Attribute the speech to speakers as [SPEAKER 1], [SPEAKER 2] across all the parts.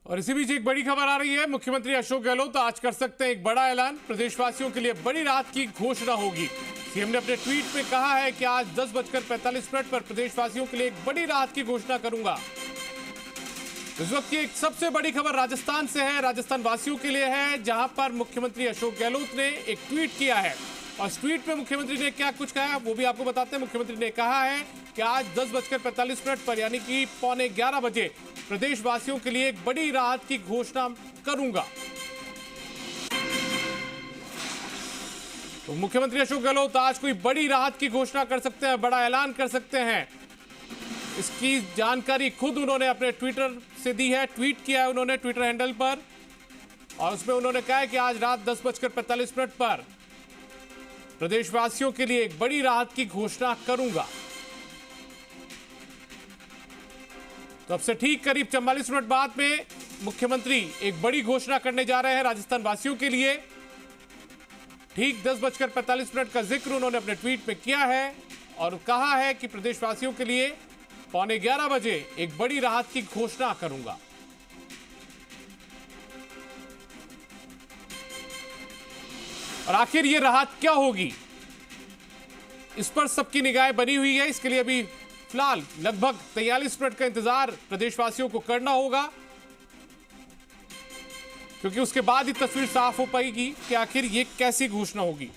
[SPEAKER 1] और इसी बीच एक बड़ी खबर आ रही है। मुख्यमंत्री अशोक गहलोत आज कर सकते हैं एक बड़ा ऐलान। प्रदेशवासियों के लिए बड़ी राहत की घोषणा होगी। सीएम ने अपने ट्वीट में कहा है कि आज 10:45 पर प्रदेशवासियों के लिए एक बड़ी राहत की घोषणा करूंगा। इस वक्त की एक सबसे बड़ी खबर राजस्थान से है, राजस्थान वासियों के लिए है, जहां पर मुख्यमंत्री अशोक गहलोत ने एक ट्वीट किया है। और इस ट्वीट में मुख्यमंत्री ने क्या कुछ कहा वो भी आपको बताते हैं। मुख्यमंत्री ने कहा है कि आज 10:45 पर यानी कि 11:15 बजे प्रदेशवासियों के लिए एक बड़ी राहत की घोषणा करूंगा। तो मुख्यमंत्री अशोक गहलोत आज कोई बड़ी राहत की घोषणा कर सकते हैं, बड़ा ऐलान कर सकते हैं। इसकी जानकारी खुद उन्होंने अपने ट्विटर से दी है, ट्वीट किया है उन्होंने ट्विटर हैंडल पर। और उसमें उन्होंने कहा है कि आज रात 10:45 पर प्रदेशवासियों के लिए एक बड़ी राहत की घोषणा करूंगा। तो अब से ठीक करीब 44 मिनट बाद में मुख्यमंत्री एक बड़ी घोषणा करने जा रहे हैं राजस्थान वासियों के लिए। ठीक 10:45 का जिक्र उन्होंने अपने ट्वीट में किया है और कहा है कि प्रदेशवासियों के लिए 11:15 बजे एक बड़ी राहत की घोषणा करूंगा। और आखिर ये राहत क्या होगी, इस पर सबकी निगाहें बनी हुई है। इसके लिए अभी फिलहाल लगभग 43 मिनट का इंतजार प्रदेशवासियों को करना होगा, क्योंकि उसके बाद ही तस्वीर साफ हो पाएगी कि आखिर ये कैसी घोषणा होगी।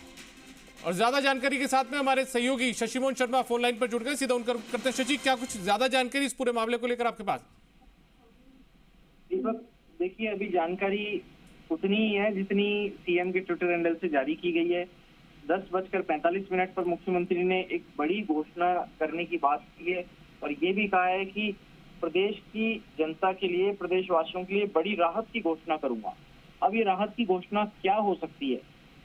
[SPEAKER 1] और ज्यादा जानकारी के साथ में हमारे सहयोगी शशि मोहन शर्मा फोन लाइन पर जुड़ गए, सीधा उनका करते हैं। शशि, क्या कुछ ज्यादा जानकारी इस पूरे मामले को लेकर आपके पास?
[SPEAKER 2] देखिए, अभी जानकारी उतनी ही है जितनी सीएम के ट्विटर हैंडल से जारी की गई है। 10:45 पर मुख्यमंत्री ने एक बड़ी घोषणा करने की बात की है और ये भी कहा है कि प्रदेश की जनता के लिए, प्रदेशवासियों के लिए बड़ी राहत की घोषणा करूंगा। अब ये राहत की घोषणा क्या हो सकती है?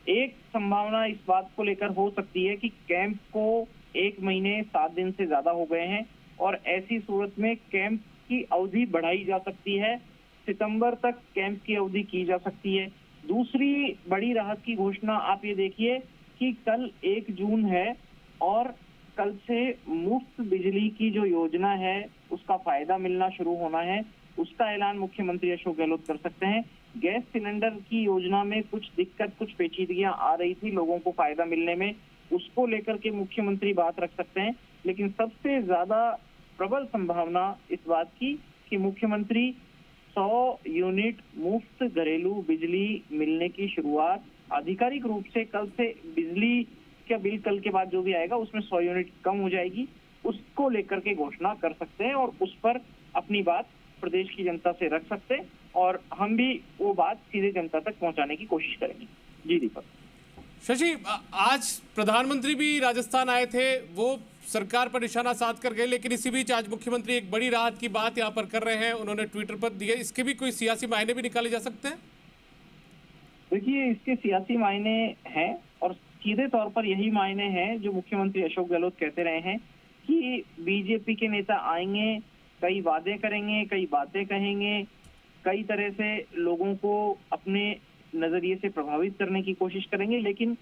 [SPEAKER 2] एक संभावना इस बात को लेकर हो सकती है कि कैंप को 1 महीने 7 दिन से ज्यादा हो गए हैं और ऐसी सूरत में कैंप की अवधि बढ़ाई जा सकती है। सितंबर तक कैंप की अवधि की जा सकती है। दूसरी बड़ी राहत की घोषणा आप ये देखिए कि कल 1 जून है और कल से मुफ्त बिजली की जो योजना है उसका फायदा मिलना शुरू होना है। उसका ऐलान मुख्यमंत्री अशोक गहलोत कर सकते हैं। गैस सिलेंडर की योजना में कुछ दिक्कत, कुछ पेचीदगियां आ रही थी लोगों को फायदा मिलने में, उसको लेकर के मुख्यमंत्री बात रख सकते हैं। लेकिन सबसे ज्यादा प्रबल संभावना इस बात की कि मुख्यमंत्री 100 यूनिट मुफ्त घरेलू बिजली मिलने की शुरुआत आधिकारिक रूप से कल से, बिजली का बिल कल के बाद जो भी आएगा उसमें 100 यूनिट कम हो जाएगी, उसको लेकर के घोषणा कर सकते हैं और उस पर अपनी बात प्रदेश की जनता से रख सकते हैं और हम भी वो बात सीधे जनता तक पहुंचाने की कोशिश करेंगे। जी दीपक।
[SPEAKER 1] शशि, आज प्रधानमंत्री भी राजस्थान आए थे, वो सरकार पर निशाना साध कर गए, लेकिन इसी बीच आज मुख्यमंत्री एक बड़ी राहत की बात यहां पर कर रहे हैं, उन्होंने ट्विटर पर दिया। इसके भी कोई सियासी मायने भी निकाले जा सकते हैं?
[SPEAKER 2] देखिए, इसके सियासी मायने हैं और सीधे तौर पर यही मायने हैं जो मुख्यमंत्री अशोक गहलोत कहते रहे हैं कि बीजेपी के नेता आएंगे, कई वादे करेंगे, कई बातें कहेंगे, कई तरह से लोगों को अपने नजरिए से प्रभावित करने की कोशिश करेंगे। लेकिन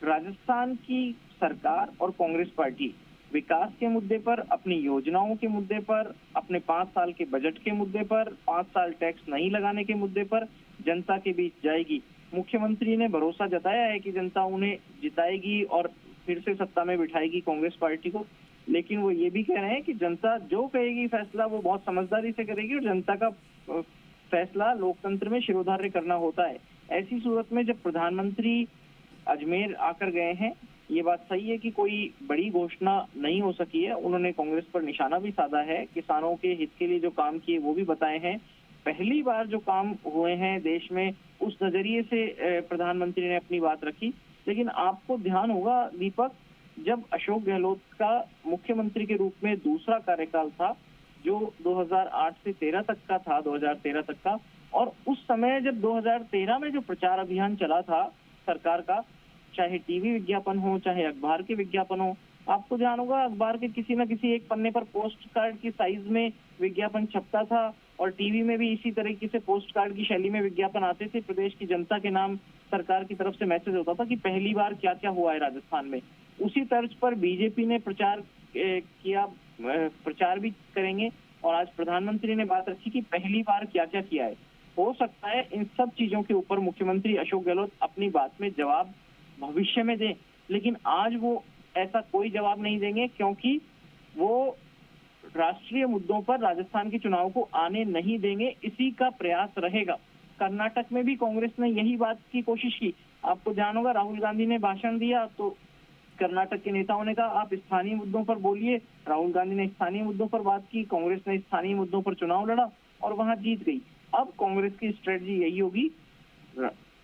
[SPEAKER 2] राजस्थान की सरकार और कांग्रेस पार्टी विकास के मुद्दे पर, अपनी योजनाओं के मुद्दे पर, अपने 5 साल के बजट के मुद्दे पर, 5 साल टैक्स नहीं लगाने के मुद्दे पर जनता के बीच जाएगी। मुख्यमंत्री ने भरोसा जताया है कि जनता उन्हें जिताएगी और फिर से सत्ता में बिठाएगी कांग्रेस पार्टी को। लेकिन वो ये भी कह रहे हैं कि जनता जो कहेगी फैसला वो बहुत समझदारी से करेगी और जनता का फैसला लोकतंत्र में शिरोधार्य करना होता है। ऐसी सूरत में जब प्रधानमंत्री अजमेर आकर गए हैं, ये बात सही है कि कोई बड़ी घोषणा नहीं हो सकी है। उन्होंने कांग्रेस पर निशाना भी साधा है, किसानों के हित के लिए जो काम किए वो भी बताए हैं। पहली बार जो काम हुए हैं देश में, उस नजरिए से प्रधानमंत्री ने अपनी बात रखी। लेकिन आपको ध्यान होगा दीपक, जब अशोक गहलोत का मुख्यमंत्री के रूप में दूसरा कार्यकाल था जो 2008 से 13 तक का था, 2013 तक का, और उस समय जब 2013 में जो प्रचार अभियान चला था सरकार का, चाहे टीवी विज्ञापन हो चाहे अखबार के विज्ञापन हो, आपको ध्यान होगा अखबार के किसी न किसी एक पन्ने पर पोस्ट कार्ड की साइज में विज्ञापन छपता था और टीवी में भी इसी तरीके से पोस्ट कार्ड की शैली में विज्ञापन आते थे। प्रदेश की जनता के नाम सरकार की तरफ से मैसेज होता था कि पहली बार क्या क्या हुआ है राजस्थान में। उसी तर्ज पर बीजेपी ने प्रचार किया, प्रचार भी करेंगे और आज प्रधानमंत्री ने बात रखी कि पहली बार क्या क्या किया है। हो सकता है इन सब चीजों के ऊपर मुख्यमंत्री अशोक गहलोत अपनी बात में जवाब भविष्य में दें, लेकिन आज वो ऐसा कोई जवाब नहीं देंगे, क्योंकि वो राष्ट्रीय मुद्दों पर राजस्थान के चुनाव को आने नहीं देंगे, इसी का प्रयास रहेगा। कर्नाटक में भी कांग्रेस ने यही बात की कोशिश की। आपको ध्यान होगा, राहुल गांधी ने भाषण दिया तो कर्नाटक के नेताओं ने कहा आप स्थानीय मुद्दों पर बोलिए। राहुल गांधी ने स्थानीय मुद्दों पर बात की, कांग्रेस ने स्थानीय मुद्दों पर चुनाव लड़ा और वहां जीत गई। अब कांग्रेस की स्ट्रेटजी यही होगी,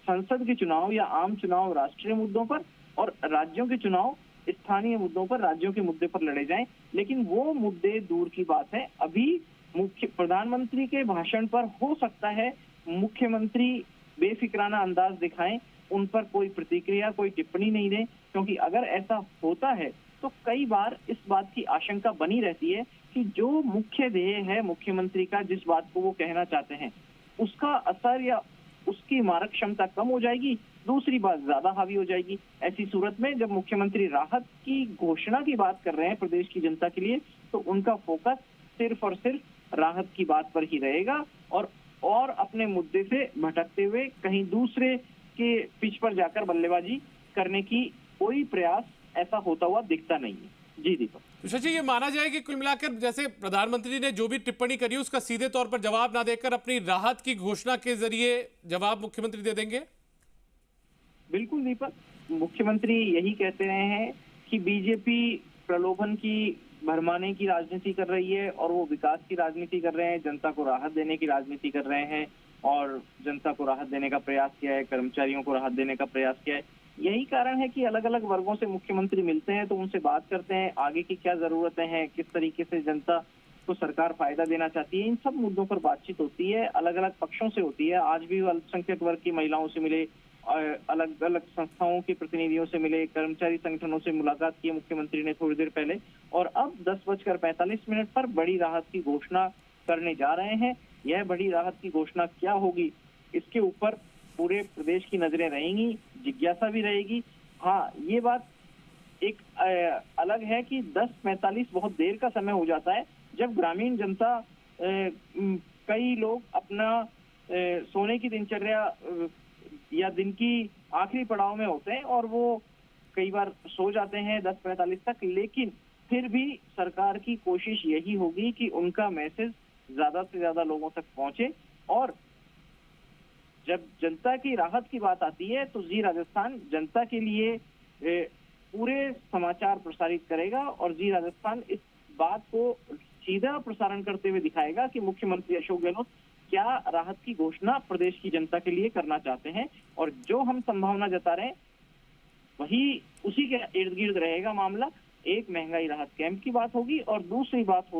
[SPEAKER 2] संसद के चुनाव या आम चुनाव राष्ट्रीय मुद्दों पर और राज्यों के चुनाव स्थानीय मुद्दों पर, राज्यों के मुद्दे पर लड़े जाएं। लेकिन वो मुद्दे दूर की बात है। अभी प्रधानमंत्री के भाषण पर हो सकता है मुख्यमंत्री बेफिक्राना अंदाज दिखाएं, उन पर कोई प्रतिक्रिया, कोई टिप्पणी नहीं दें, क्योंकि अगर ऐसा होता है तो कई बार इस बात की आशंका बनी रहती है कि जो मुख्य ध्येय है मुख्यमंत्री का, जिस बात को वो कहना चाहते हैं, उसका असर या उसकी मारक क्षमता कम हो जाएगी, दूसरी बात ज्यादा हावी हो जाएगी। ऐसी सूरत में जब मुख्यमंत्री राहत की घोषणा की बात कर रहे हैं प्रदेश की जनता के लिए, तो उनका फोकस सिर्फ और सिर्फ राहत की बात पर ही रहेगा और अपने मुद्दे से भटकते हुए कहीं दूसरे के पिच पर जाकर बल्लेबाजी करने की कोई प्रयास ऐसा होता हुआ दिखता नहीं है। जी दीपक।
[SPEAKER 1] तो शशि, ये माना जाए कि कुल मिलाकर जैसे प्रधानमंत्री ने जो भी टिप्पणी करी उसका सीधे तौर पर जवाब ना देकर अपनी राहत की घोषणा के जरिए जवाब मुख्यमंत्री दे देंगे?
[SPEAKER 2] बिल्कुल दीपक, मुख्यमंत्री यही कहते रहे हैं कि बीजेपी प्रलोभन की, भरमाने की राजनीति कर रही है और वो विकास की राजनीति कर रहे हैं, जनता को राहत देने की राजनीति कर रहे हैं और जनता को राहत देने का प्रयास किया है, कर्मचारियों को राहत देने का प्रयास किया है। यही कारण है कि अलग अलग वर्गों से मुख्यमंत्री मिलते हैं तो उनसे बात करते हैं, आगे की क्या जरूरतें हैं, किस तरीके से जनता को सरकार फायदा देना चाहती है, इन सब मुद्दों पर बातचीत होती है, अलग अलग पक्षों से होती है। आज भी अल्पसंख्यक वर्ग की महिलाओं से मिले, अलग अलग संस्थाओं के प्रतिनिधियों से मिले, कर्मचारी संगठनों से मुलाकात की मुख्यमंत्री ने थोड़ी देर पहले, और अब 10:45 पर बड़ी राहत की घोषणा करने जा रहे हैं। यह बड़ी राहत की घोषणा क्या होगी, इसके ऊपर पूरे प्रदेश की नजरें रहेंगी, जिज्ञासा भी रहेगी। हाँ, ये बात एक अलग है कि 10:45 बहुत देर का समय हो जाता है, जब ग्रामीण जनता, कई लोग अपना सोने की दिनचर्या या दिन की आखिरी पड़ाव में होते हैं और वो कई बार सो जाते हैं 10:45 तक। लेकिन फिर भी सरकार की कोशिश यही होगी कि उनका मैसेज ज्यादा से ज्यादा लोगों तक पहुंचे, और जब जनता की राहत की बात आती है तो जी राजस्थान जनता के लिए पूरे समाचार प्रसारित करेगा और जी राजस्थान इस बात को सीधा प्रसारण करते हुए दिखाएगा कि मुख्यमंत्री अशोक गहलोत क्या राहत की घोषणा प्रदेश की जनता के लिए करना चाहते हैं। और जो हम संभावना जता रहे हैं वही उसी के इर्द गिर्द रहेगा मामला। एक महंगाई राहत कैंप की बात होगी और दूसरी बात हो